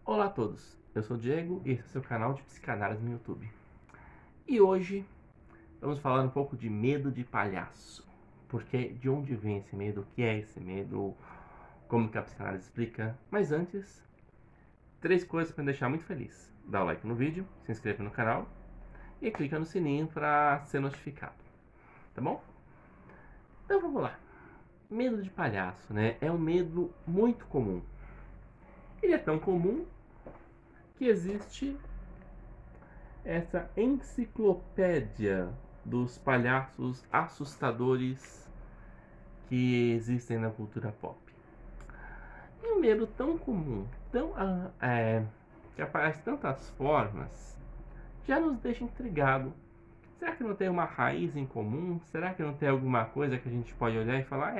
Olá a todos, eu sou o Diego e esse é o seu canal de psicanálise no YouTube. E hoje vamos falar um pouco de medo de palhaço. Porque de onde vem esse medo, o que é esse medo, como que a psicanálise explica. Mas antes, 3 coisas para me deixar muito feliz. Dá o like no vídeo, se inscreva no canal e clica no sininho para ser notificado, tá bom? Então vamos lá. Medo de palhaço, né? É um medo muito comum. Ele é tão comum que existe essa enciclopédia dos palhaços assustadores que existem na cultura pop. E um medo tão comum, que aparece de tantas formas, já nos deixa intrigado. Será que não tem uma raiz em comum? Será que não tem alguma coisa que a gente pode olhar e falar,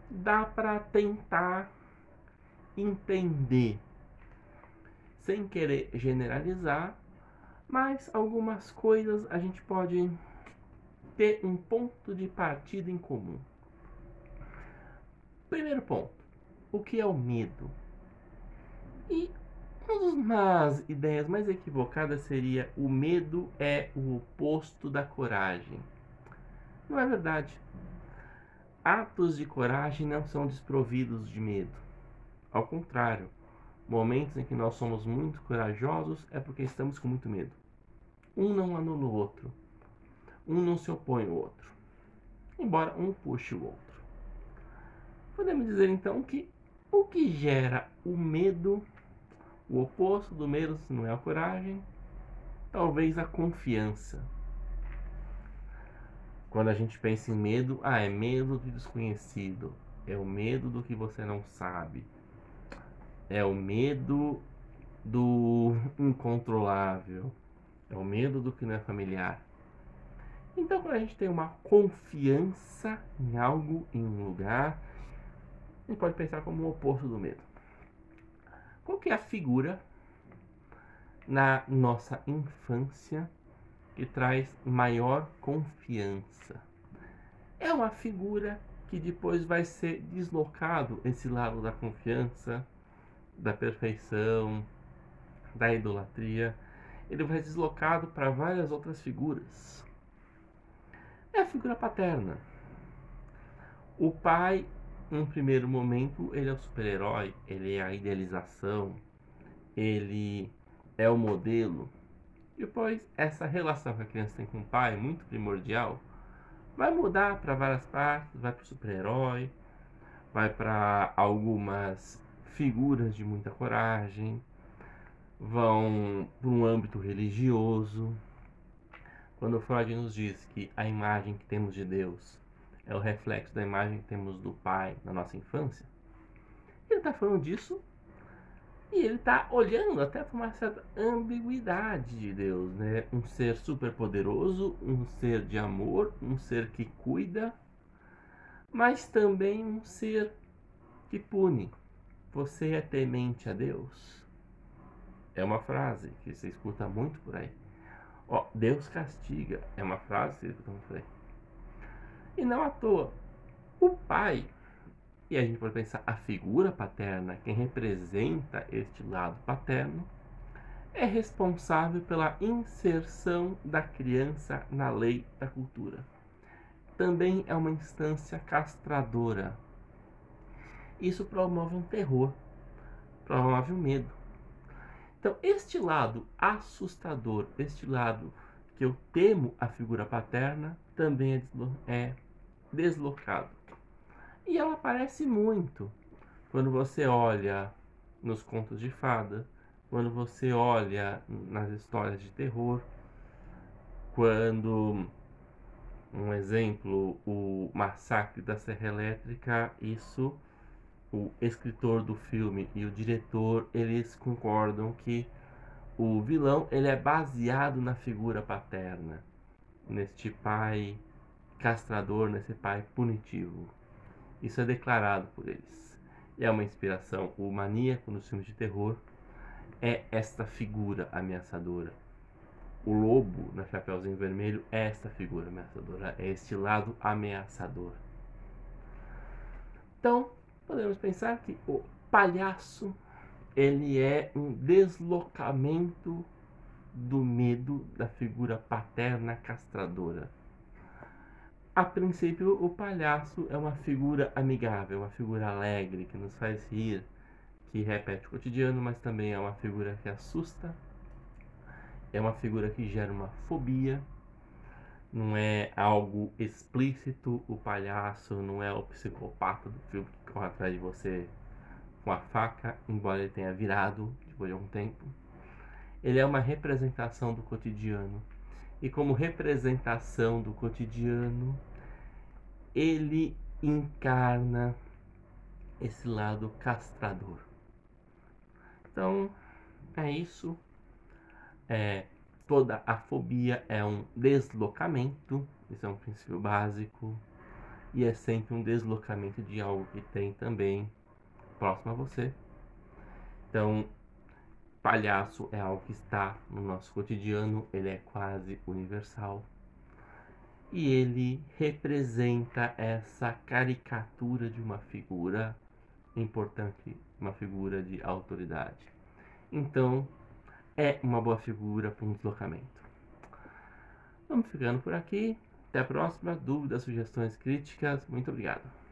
dá para tentar entender, sem querer generalizar, mas algumas coisas a gente pode ter um ponto de partida em comum. Primeiro ponto, o que é o medo? E uma das ideias mais equivocadas seria o medo é o oposto da coragem. Não é verdade. Atos de coragem não são desprovidos de medo. Ao contrário, momentos em que nós somos muito corajosos é porque estamos com muito medo. Um não anula o outro. Um não se opõe ao outro. Embora um puxe o outro. Podemos dizer então que o que gera o medo, o oposto do medo, se não é a coragem, talvez a confiança. Quando a gente pensa em medo, é medo do desconhecido, é o medo do que você não sabe, é o medo do incontrolável, é o medo do que não é familiar. Então, quando a gente tem uma confiança em algo, em um lugar, a gente pode pensar como o oposto do medo. Qual que é a figura na nossa infância que traz maior confiança? É uma figura que depois vai ser deslocado esse lado da confiança, da perfeição, da idolatria. Ele vai deslocado para várias outras figuras. É a figura paterna. O pai, num primeiro momento, ele é o super-herói, ele é a idealização, ele é o modelo. Depois, essa relação que a criança tem com o pai, muito primordial, vai mudar para várias partes, vai para o super-herói, vai para algumas figuras de muita coragem, vão para um âmbito religioso. Quando Freud nos diz que a imagem que temos de Deus é o reflexo da imagem que temos do Pai na nossa infância, ele está falando disso e ele está olhando até para uma certa ambiguidade de Deus, né? Um ser super poderoso, um ser de amor, um ser que cuida, mas também um ser que pune. Você é temente a Deus? É uma frase que você escuta muito por aí. Deus castiga. É uma frase que você escuta muito por aí. E não à toa. O pai, e a gente pode pensar a figura paterna, quem representa este lado paterno, é responsável pela inserção da criança na lei da cultura. Também é uma instância castradora. Isso promove um terror, promove um medo. Então, este lado assustador, este lado que eu temo a figura paterna, também é deslocado. E ela aparece muito quando você olha nos contos de fada, quando você olha nas histórias de terror, quando, um exemplo, o Massacre da Serra Elétrica, isso o escritor do filme e o diretor, eles concordam que o vilão ele é baseado na figura paterna, neste pai castrador, nesse pai punitivo. Isso é declarado por eles. E é uma inspiração. O maníaco nos filmes de terror é esta figura ameaçadora. O lobo na Chapeuzinho Vermelho é esta figura ameaçadora, é este lado ameaçador. Então, podemos pensar que o palhaço ele é um deslocamento do medo da figura paterna castradora. A princípio, o palhaço é uma figura amigável, uma figura alegre, que nos faz rir, que repete o cotidiano, mas também é uma figura que assusta, é uma figura que gera uma fobia, não é algo explícito, o palhaço não é o psicopata do filme que corre atrás de você com a faca, embora ele tenha virado depois de algum tempo. Ele é uma representação do cotidiano. E como representação do cotidiano, ele encarna esse lado castrador. Então, é isso. Toda a fobia é um deslocamento, isso é um princípio básico, e é sempre um deslocamento de algo que tem também próximo a você. Então, palhaço é algo que está no nosso cotidiano, ele é quase universal. E ele representa essa caricatura de uma figura importante, uma figura de autoridade. Então, é uma boa figura para um deslocamento. Vamos ficando por aqui. Até a próxima. Dúvidas, sugestões, críticas. Muito obrigado.